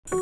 Tout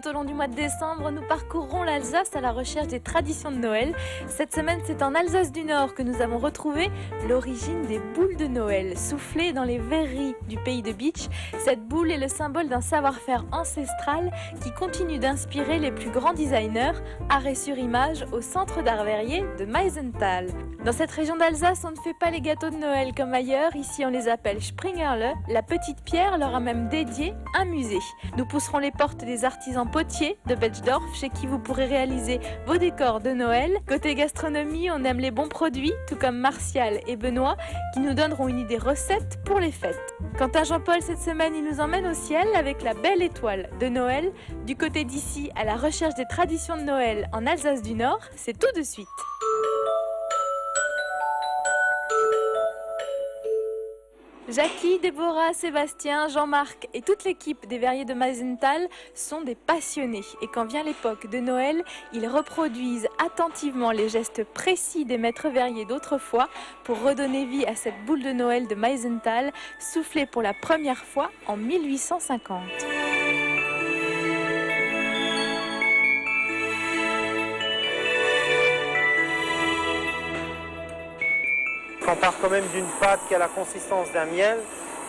au long du mois de décembre, nous parcourrons l'Alsace à la recherche des traditions de Noël. Cette semaine, c'est en Alsace du Nord que nous avons retrouvé l'origine des boules de Noël. Soufflées dans les verreries du pays de Bitche, cette boule est le symbole d'un savoir-faire ancestral qui continue d'inspirer les plus grands designers. Arrêt sur image au centre d'art verrier de Meisenthal. Dans cette région d'Alsace, on ne fait pas les gâteaux de Noël comme ailleurs. Ici, on les appelle Springerle. La petite pierre leur a même dédié un musée. Nous pousserons les portes des artisans potiers de Betschdorf, chez qui vous pourrez réaliser vos décors de Noël. Côté gastronomie, on aime les bons produits, tout comme Martial et Benoît, qui nous donneront une idée recette pour les fêtes. Quant à Jean-Paul, cette semaine, il nous emmène au ciel avec la belle étoile de Noël. Du côté d'ici, à la recherche des traditions de Noël en Alsace du Nord, c'est tout de suite. Jackie, Déborah, Sébastien, Jean-Marc et toute l'équipe des verriers de Meisenthal sont des passionnés. Et quand vient l'époque de Noël, ils reproduisent attentivement les gestes précis des maîtres verriers d'autrefois pour redonner vie à cette boule de Noël de Meisenthal, soufflée pour la première fois en 1850. On part quand même d'une pâte qui a la consistance d'un miel,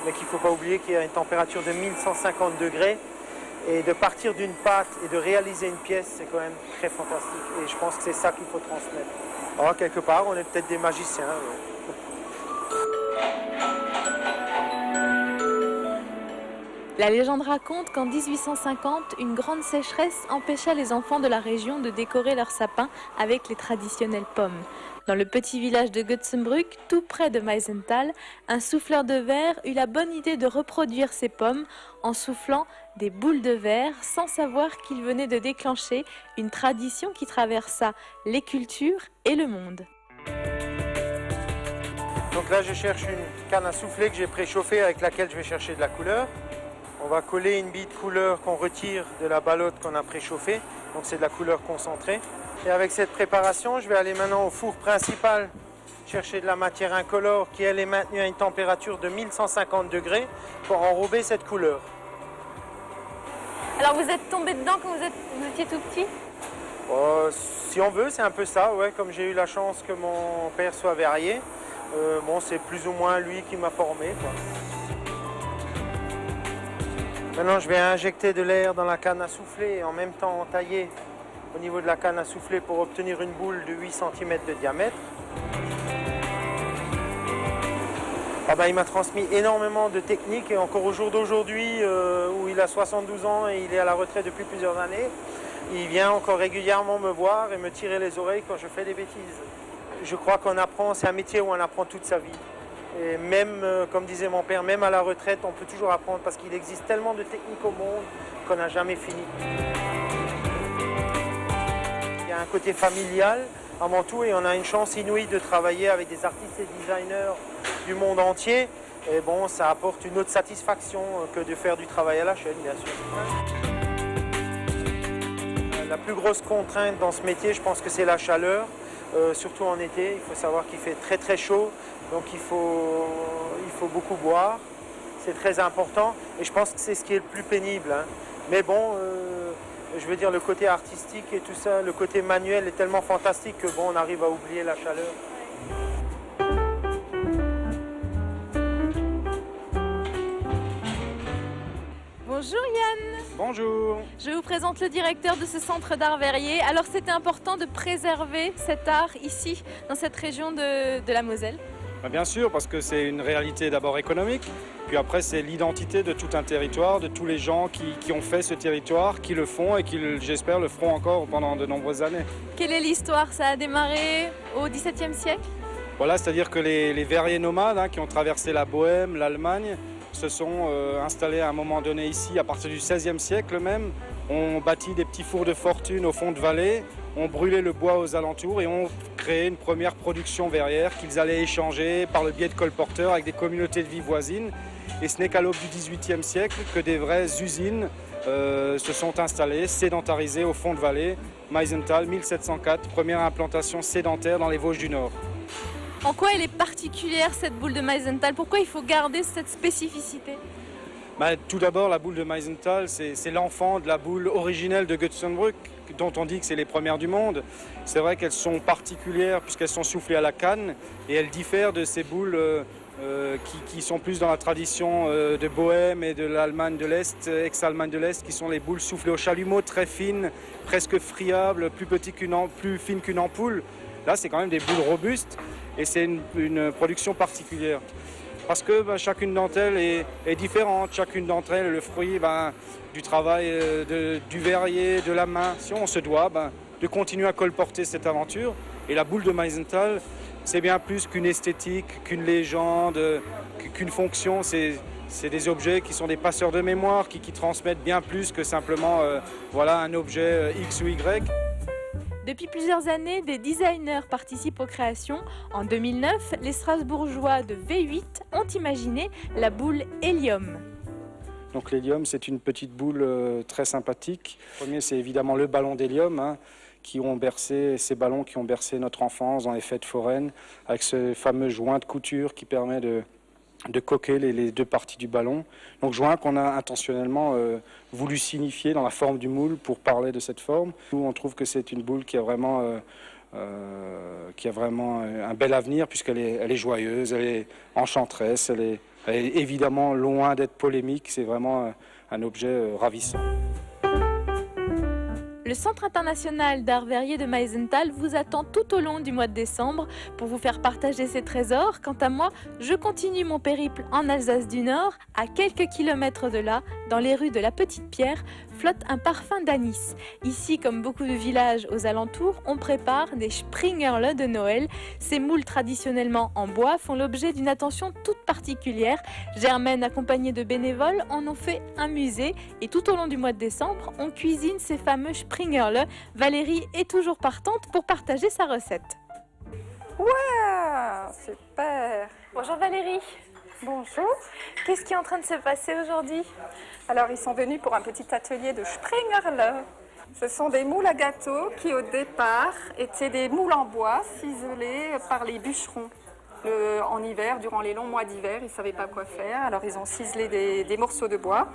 mais qu'il ne faut pas oublier qu'il y a une température de 1150 degrés. Et de partir d'une pâte et de réaliser une pièce, c'est quand même très fantastique. Et je pense que c'est ça qu'il faut transmettre. Alors, quelque part, on est peut-être des magiciens. La légende raconte qu'en 1850, une grande sécheresse empêcha les enfants de la région de décorer leurs sapins avec les traditionnelles pommes. Dans le petit village de Götzenbrück, tout près de Meisenthal, un souffleur de verre eut la bonne idée de reproduire ces pommes en soufflant des boules de verre sans savoir qu'il venait de déclencher une tradition qui traversa les cultures et le monde. Donc là, je cherche une canne à souffler que j'ai préchauffée avec laquelle je vais chercher de la couleur. On va coller une bille de couleur qu'on retire de la ballotte qu'on a préchauffée. Donc c'est de la couleur concentrée. Et avec cette préparation, je vais aller maintenant au four principal chercher de la matière incolore qui elle est maintenue à une température de 1150 degrés pour enrober cette couleur. Alors vous êtes tombé dedans quand vous étiez tout petit ? Si on veut, c'est un peu ça, ouais. Comme j'ai eu la chance que mon père soit verrier, bon, c'est plus ou moins lui qui m'a formé, quoi. Maintenant, je vais injecter de l'air dans la canne à souffler et en même temps entailler au niveau de la canne à souffler pour obtenir une boule de 8 cm de diamètre. Ah ben, il m'a transmis énormément de techniques et encore au jour d'aujourd'hui, où il a 72 ans et il est à la retraite depuis plusieurs années, il vient encore régulièrement me voir et me tirer les oreilles quand je fais des bêtises. Je crois qu'on apprend, c'est un métier où on apprend toute sa vie. Et même, comme disait mon père, même à la retraite, on peut toujours apprendre parce qu'il existe tellement de techniques au monde qu'on n'a jamais fini. Il y a un côté familial avant tout et on a une chance inouïe de travailler avec des artistes et designers du monde entier. Et bon, ça apporte une autre satisfaction que de faire du travail à la chaîne, bien sûr. La plus grosse contrainte dans ce métier, je pense que c'est la chaleur, surtout en été. Il faut savoir qu'il fait très très chaud. Donc il faut beaucoup boire, c'est très important et je pense que c'est ce qui est le plus pénible. Hein. Mais bon, je veux dire le côté artistique et tout ça, le côté manuel est tellement fantastique que bon, on arrive à oublier la chaleur. Bonjour Yann. Bonjour. Je vous présente le directeur de ce centre d'art verrier. Alors c'était important de préserver cet art ici, dans cette région de la Moselle ? Bien sûr, parce que c'est une réalité d'abord économique, puis après c'est l'identité de tout un territoire, de tous les gens qui ont fait ce territoire, qui le font et qui, j'espère, le feront encore pendant de nombreuses années. Quelle est l'histoire? Ça a démarré au XVIIe siècle? Voilà, c'est-à-dire que les verriers nomades qui ont traversé la Bohème, l'Allemagne, se sont installés à un moment donné ici, à partir du XVIe siècle même, ont bâti des petits fours de fortune au fond de vallée, ont brûlé le bois aux alentours et ont créé une première production verrière qu'ils allaient échanger par le biais de colporteurs avec des communautés de vie voisines. Et ce n'est qu'à l'aube du XVIIIe siècle que des vraies usines se sont installés, sédentarisés au fond de vallée. Meisenthal, 1704, première implantation sédentaire dans les Vosges du Nord. En quoi elle est particulière cette boule de Meisenthal? Pourquoi il faut garder cette spécificité? Tout d'abord, la boule de Meisenthal, c'est l'enfant de la boule originelle de Götzenbrück, dont on dit que c'est les premières du monde. C'est vrai qu'elles sont particulières puisqu'elles sont soufflées à la canne et elles diffèrent de ces boules qui sont plus dans la tradition de Bohême et de l'Allemagne de l'Est, ex-Allemagne de l'Est, qui sont les boules soufflées au chalumeau, très fines, presque friables, plus fines qu'une ampoule. Là, c'est quand même des boules robustes et c'est une production particulière. Parce que chacune d'entre elles est différente, chacune d'entre elles est le fruit du travail du verrier, de la main. Si on se doit de continuer à colporter cette aventure. Et la boule de Meisenthal, c'est bien plus qu'une esthétique, qu'une légende, qu'une fonction. C'est des objets qui sont des passeurs de mémoire, qui transmettent bien plus que simplement un objet X ou Y. Depuis plusieurs années, des designers participent aux créations. En 2009, les Strasbourgeois de V8 ont imaginé la boule Hélium. Donc l'hélium, c'est une petite boule très sympathique. Le premier, c'est évidemment le ballon d'hélium, ces ballons qui ont bercé notre enfance dans les fêtes foraines, avec ce fameux joint de couture qui permet de coquer les deux parties du ballon. Donc joint qu'on a intentionnellement voulu signifier dans la forme du moule pour parler de cette forme. Nous, on trouve que c'est une boule qui a vraiment un bel avenir puisqu'elle est joyeuse, elle est enchanteresse, elle est évidemment loin d'être polémique, c'est vraiment un objet ravissant. Le Centre international d'art verrier de Meisenthal vous attend tout au long du mois de décembre pour vous faire partager ses trésors. Quant à moi, je continue mon périple en Alsace du Nord. À quelques kilomètres de là, dans les rues de la Petite Pierre, flotte un parfum d'anis. Ici, comme beaucoup de villages aux alentours, on prépare des Springerle de Noël. Ces moules traditionnellement en bois font l'objet d'une attention toute particulière. Germaine, accompagnée de bénévoles, en ont fait un musée. Et tout au long du mois de décembre, on cuisine ces fameux Springerle. Valérie est toujours partante pour partager sa recette. Ouais, super. Bonjour Valérie. Bonjour. Qu'est-ce qui est en train de se passer aujourd'hui? Alors, ils sont venus pour un petit atelier de Springerle. Ce sont des moules à gâteaux qui, au départ, étaient des moules en bois ciselés par les bûcherons. En hiver, durant les longs mois d'hiver, ils ne savaient pas quoi faire, alors ils ont ciselé des morceaux de bois.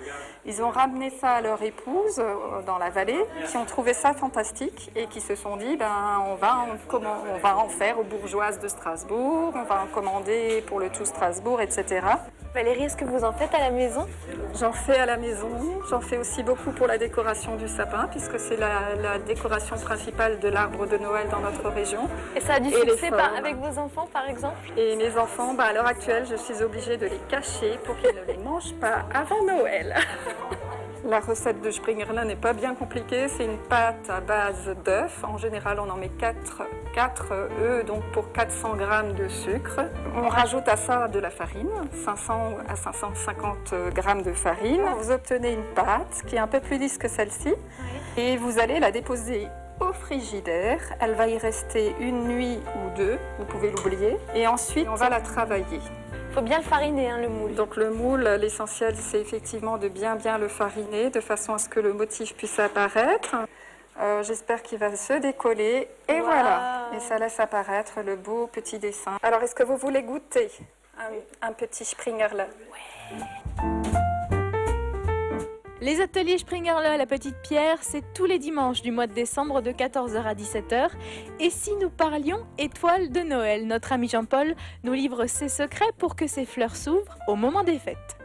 Ils ont ramené ça à leur épouse dans la vallée, qui ont trouvé ça fantastique et qui se sont dit on va en faire aux bourgeoises de Strasbourg, on va en commander pour le tout Strasbourg, etc. Valérie, est-ce que vous en faites à la maison? J'en fais à la maison, j'en fais aussi beaucoup pour la décoration du sapin, puisque c'est la décoration principale de l'arbre de Noël dans notre région. Et ça a du succès avec vos enfants, par exemple? Et mes enfants, à l'heure actuelle, je suis obligée de les cacher pour qu'ils ne les mangent pas avant Noël. La recette de Springerle n'est pas bien compliquée, c'est une pâte à base d'œufs. En général, on en met 4 œufs, donc pour 400 g de sucre. On rajoute à ça de la farine, 500 à 550 g de farine. Vous obtenez une pâte qui est un peu plus lisse que celle-ci. Et vous allez la déposer au frigidaire. Elle va y rester une nuit ou deux, vous pouvez l'oublier. Et ensuite, on va la travailler. Il faut bien le fariner, le moule. Donc le moule, l'essentiel, c'est effectivement de bien le fariner, de façon à ce que le motif puisse apparaître. J'espère qu'il va se décoller. Et voilà. Et ça laisse apparaître le beau petit dessin. Alors, est-ce que vous voulez goûter un petit Springerle? Ouais. Les ateliers Springerle à la Petite Pierre, c'est tous les dimanches du mois de décembre de 14h à 17h. Et si nous parlions étoiles de Noël, notre ami Jean-Paul nous livre ses secrets pour que ces fleurs s'ouvrent au moment des fêtes.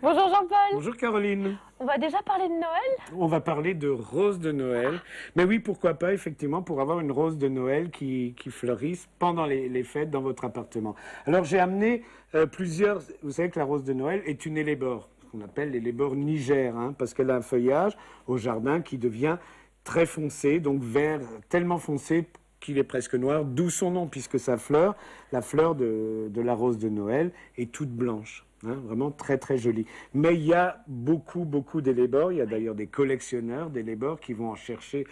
Bonjour Jean-Paul. Bonjour Caroline. On va déjà parler de Noël? On va parler de roses de Noël. Mais oui, pourquoi pas, effectivement, pour avoir une rose de Noël qui fleurisse pendant les fêtes dans votre appartement. Alors j'ai amené plusieurs... Vous savez que la rose de Noël est une hellébore, ce qu'on appelle l'hellébore Niger, parce qu'elle a un feuillage au jardin qui devient très foncé, donc vert, tellement foncé qu'il est presque noir, d'où son nom, puisque sa fleur, la fleur de la rose de Noël, est toute blanche. hein, vraiment très très joli. Mais il y a beaucoup d'élébores, il y a d'ailleurs des collectionneurs d'élébores qui vont en chercher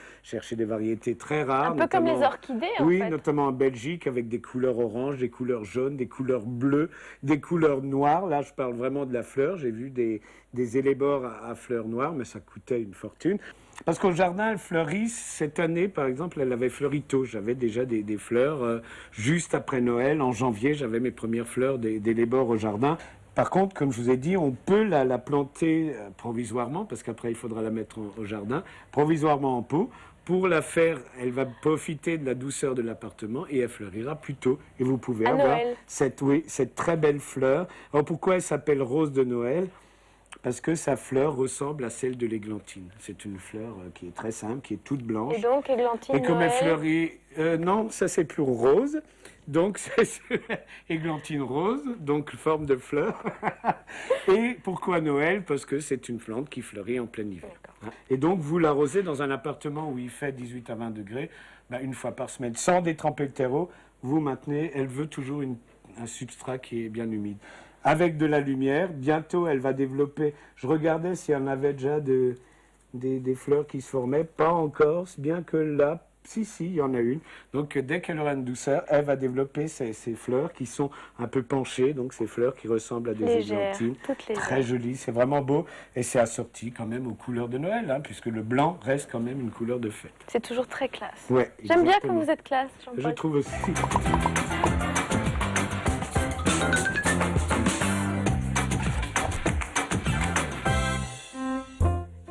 des variétés très rares. Un peu comme les orchidées en oui, fait. notamment en Belgique avec des couleurs oranges, des couleurs jaunes, des couleurs bleues, des couleurs noires. Là je parle vraiment de la fleur, j'ai vu des élébores à fleurs noires, mais ça coûtait une fortune. Parce qu'au jardin, elles fleurissent. Cette année, par exemple, elle avait fleuri tôt. J'avais déjà des fleurs juste après Noël. En janvier, j'avais mes premières fleurs d'élébores au jardin. Par contre, comme je vous ai dit, on peut la planter provisoirement, parce qu'après, il faudra la mettre au jardin, provisoirement en pot. Pour la faire, elle va profiter de la douceur de l'appartement et elle fleurira plus tôt. Et vous pouvez À avoir Noël. cette très belle fleur. Alors pourquoi elle s'appelle rose de Noël ? Parce que sa fleur ressemble à celle de l'églantine. C'est une fleur qui est très simple, qui est toute blanche. Et donc, églantine, Et comme elle Noël. fleurit... non, ça c'est plus rose. Donc c'est églantine rose, donc forme de fleur. Et pourquoi Noël? Parce que c'est une plante qui fleurit en plein hiver. Et donc vous l'arrosez dans un appartement où il fait 18 à 20 degrés, une fois par semaine, sans détremper le terreau. Vous maintenez, elle veut toujours un substrat qui est bien humide. Avec de la lumière, bientôt elle va développer. Je regardais s'il y en avait déjà des fleurs qui se formaient, pas encore, bien que là, si, il y en a une. Donc dès qu'elle aura une douceur, elle va développer ces fleurs qui sont un peu penchées, donc ces fleurs qui ressemblent à des Légères, églantines. toutes légères. Très jolies, c'est vraiment beau. Et c'est assorti quand même aux couleurs de Noël, hein, puisque le blanc reste quand même une couleur de fête. C'est toujours très classe. Ouais, J'aime bien exactement. comme vous êtes classe, Je Jean-Paul. trouve aussi.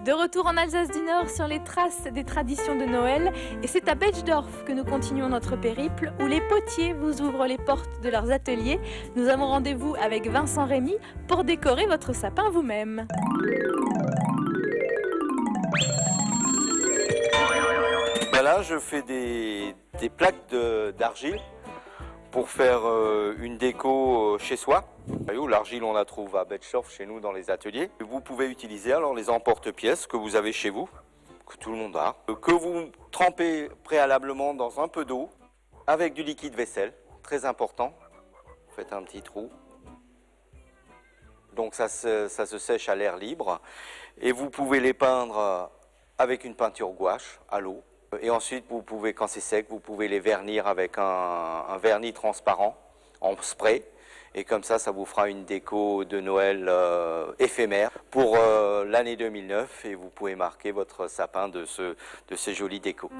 De retour en Alsace du Nord sur les traces des traditions de Noël, et c'est à Betschdorf que nous continuons notre périple, où les potiers vous ouvrent les portes de leurs ateliers. Nous avons rendez-vous avec Vincent Rémy pour décorer votre sapin vous-même. Là, je fais des plaques d'argile pour faire une déco chez soi. L'argile, on la trouve à Betschdorf, chez nous, dans les ateliers. Vous pouvez utiliser alors les emporte-pièces que vous avez chez vous, que tout le monde a, que vous trempez préalablement dans un peu d'eau avec du liquide vaisselle, très important. Vous faites un petit trou. Donc ça se sèche à l'air libre. Et vous pouvez les peindre avec une peinture gouache à l'eau. Et ensuite, vous pouvez, quand c'est sec, vous pouvez les vernir avec un vernis transparent en spray. Et comme ça vous fera une déco de Noël éphémère pour l'année 2009. Et vous pouvez marquer votre sapin de ces jolies décos.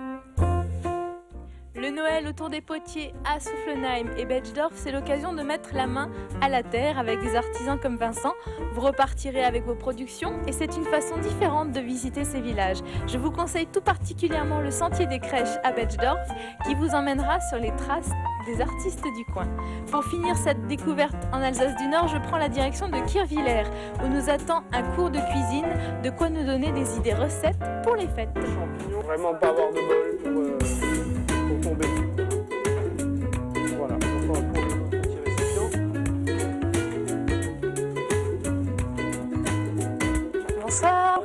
Le Noël autour des potiers à Soufflenheim et Betschdorf, c'est l'occasion de mettre la main à la terre avec des artisans comme Vincent. Vous repartirez avec vos productions et c'est une façon différente de visiter ces villages. Je vous conseille tout particulièrement le sentier des crèches à Betschdorf qui vous emmènera sur les traces des artistes du coin. Pour finir cette découverte en Alsace du Nord, je prends la direction de Kirchwiller où nous attend un cours de cuisine, de quoi nous donner des idées recettes pour les fêtes. Vraiment pas avoir de bol pour tomber. Voilà, on va prendre un petit récipient. Bonsoir.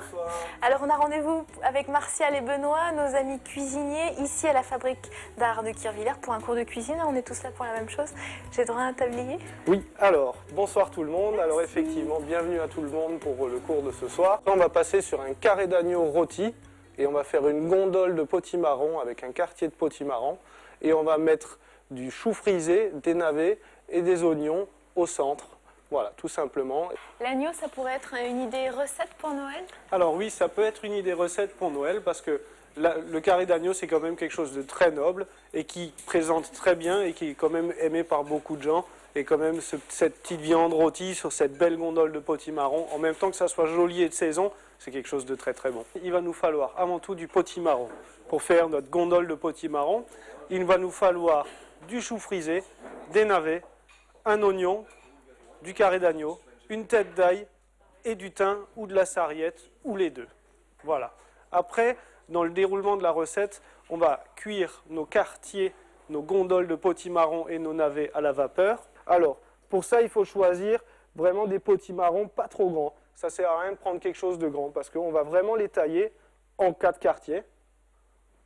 Alors on a rendez-vous avec Martial et Benoît, nos amis cuisiniers, ici à la fabrique d'art de Kirchwiller pour un cours de cuisine. On est tous là pour la même chose. J'ai droit à un tablier? Oui, alors, bonsoir tout le monde. Alors effectivement, bienvenue à tout le monde pour le cours de ce soir. On va passer sur un carré d'agneau rôti et on va faire une gondole de potimarron avec un quartier de potimarron. Et on va mettre du chou frisé, des navets et des oignons au centre. Voilà, tout simplement. L'agneau, ça pourrait être une idée recette pour Noël? Alors oui, ça peut être une idée recette pour Noël parce que le carré d'agneau, c'est quand même quelque chose de très noble et qui présente très bien et qui est quand même aimé par beaucoup de gens. Et quand même, cette petite viande rôtie sur cette belle gondole de potimarron, en même temps que ça soit joli et de saison, c'est quelque chose de très très bon. Il va nous falloir avant tout du potimarron. Pour faire notre gondole de potimarron, il va nous falloir du chou frisé, des navets, un oignon, du carré d'agneau, une tête d'ail et du thym ou de la sarriette ou les deux. Voilà. Après, dans le déroulement de la recette, on va cuire nos quartiers, nos gondoles de potimarron et nos navets à la vapeur. Alors, pour ça, il faut choisir vraiment des potimarrons pas trop grands. Ça ne sert à rien de prendre quelque chose de grand parce qu'on va vraiment les tailler en 4 quartiers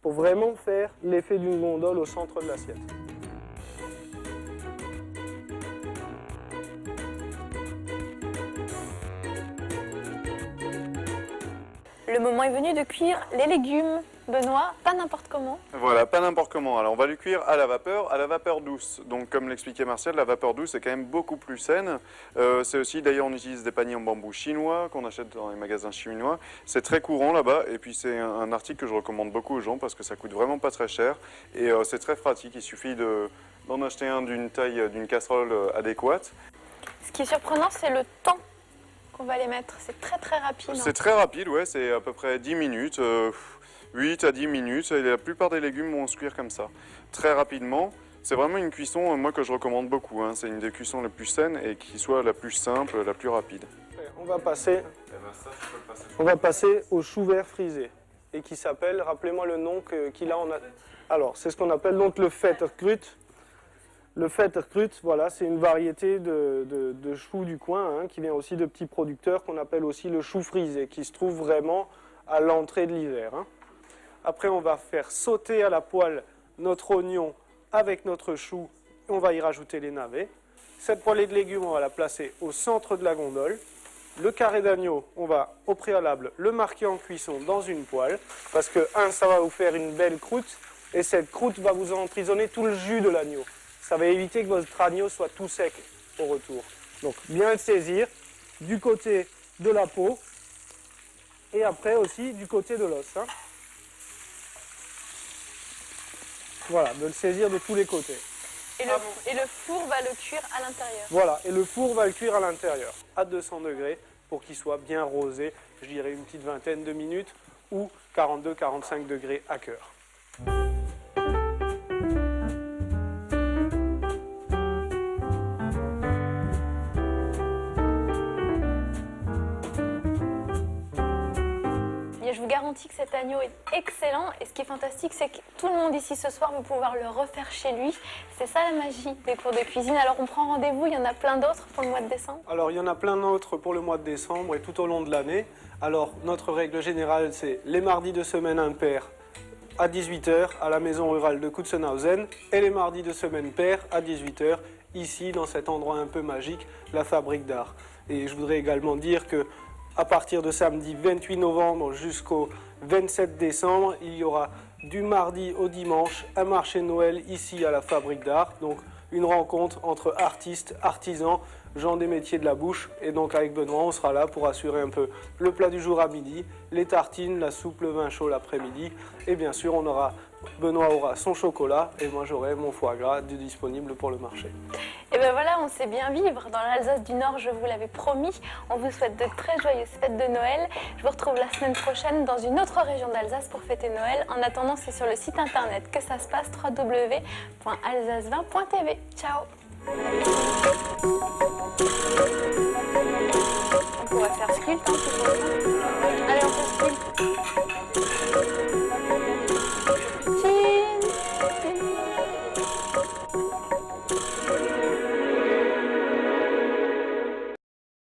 pour vraiment faire l'effet d'une gondole au centre de l'assiette. Le moment est venu de cuire les légumes. Benoît, pas n'importe comment. Voilà, pas n'importe comment. Alors on va les cuire à la vapeur douce. Donc comme l'expliquait Martial, la vapeur douce est quand même beaucoup plus saine. C'est aussi, d'ailleurs on utilise des paniers en bambou chinois qu'on achète dans les magasins chinois. C'est très courant là-bas et puis c'est un article que je recommande beaucoup aux gens parce que ça coûte vraiment pas très cher et c'est très pratique. Il suffit d'en acheter un d'une taille d'une casserole adéquate. Ce qui est surprenant, c'est le temps qu'on va les mettre. C'est très très rapide. C'est très rapide, ouais, c'est à peu près 10 minutes. 8 à 10 minutes, et la plupart des légumes vont se cuire comme ça, très rapidement. C'est vraiment une cuisson, moi, que je recommande beaucoup. Hein. C'est une des cuissons les plus saines et qui soit la plus simple, la plus rapide. On va passer au chou vert frisé et qui s'appelle, rappelez-moi le nom qu'il a en... Alors, c'est ce qu'on appelle donc le Vetterkrut. Le Vetterkrut, voilà, c'est une variété de chou du coin hein, qui vient aussi de petits producteurs qu'on appelle aussi le chou frisé, qui se trouve vraiment à l'entrée de l'hiver. Hein. Après, on va faire sauter à la poêle notre oignon avec notre chou. On va y rajouter les navets. Cette poêlée de légumes, on va la placer au centre de la gondole. Le carré d'agneau, on va au préalable le marquer en cuisson dans une poêle. Parce que, ça va vous faire une belle croûte. Et cette croûte va vous emprisonner tout le jus de l'agneau. Ça va éviter que votre agneau soit tout sec au retour. Donc, bien le saisir du côté de la peau. Et après aussi du côté de l'os. Hein. Voilà, de le saisir de tous les côtés. Et le four va le cuire à l'intérieur. Voilà, et le four va le cuire à l'intérieur, à 200 degrés, pour qu'il soit bien rosé, je dirais une petite vingtaine de minutes, ou 42-45 degrés à cœur. Je vous garantis que cet agneau est excellent et ce qui est fantastique, c'est que tout le monde ici ce soir va pouvoir le refaire chez lui. C'est ça la magie des cours de cuisine. Alors on prend rendez-vous, il y en a plein d'autres pour le mois de décembre? Alors il y en a plein d'autres pour le mois de décembre et tout au long de l'année. Alors notre règle générale, c'est les mardis de semaine impaire à 18 h à la maison rurale de Kutzenhausen et les mardis de semaine paire à 18 h ici dans cet endroit un peu magique, la Fabrique d'Art. Et je voudrais également dire que à partir de samedi 28 novembre jusqu'au 27 décembre, il y aura du mardi au dimanche un marché de Noël ici à la Fabrique d'Art. Donc une rencontre entre artistes, artisans, gens des métiers de la bouche. Et donc avec Benoît, on sera là pour assurer un peu le plat du jour à midi, les tartines, la soupe, le vin chaud l'après-midi. Et bien sûr, Benoît aura son chocolat et moi j'aurai mon foie gras disponible pour le marché. Et bien voilà, on sait bien vivre dans l'Alsace du Nord, je vous l'avais promis. On vous souhaite de très joyeuses fêtes de Noël. Je vous retrouve la semaine prochaine dans une autre région d'Alsace pour fêter Noël. En attendant, c'est sur le site internet que ça se passe, www.alsace20.tv. Ciao. On pourrait faire sculpte, hein, allez, on fait sculpte.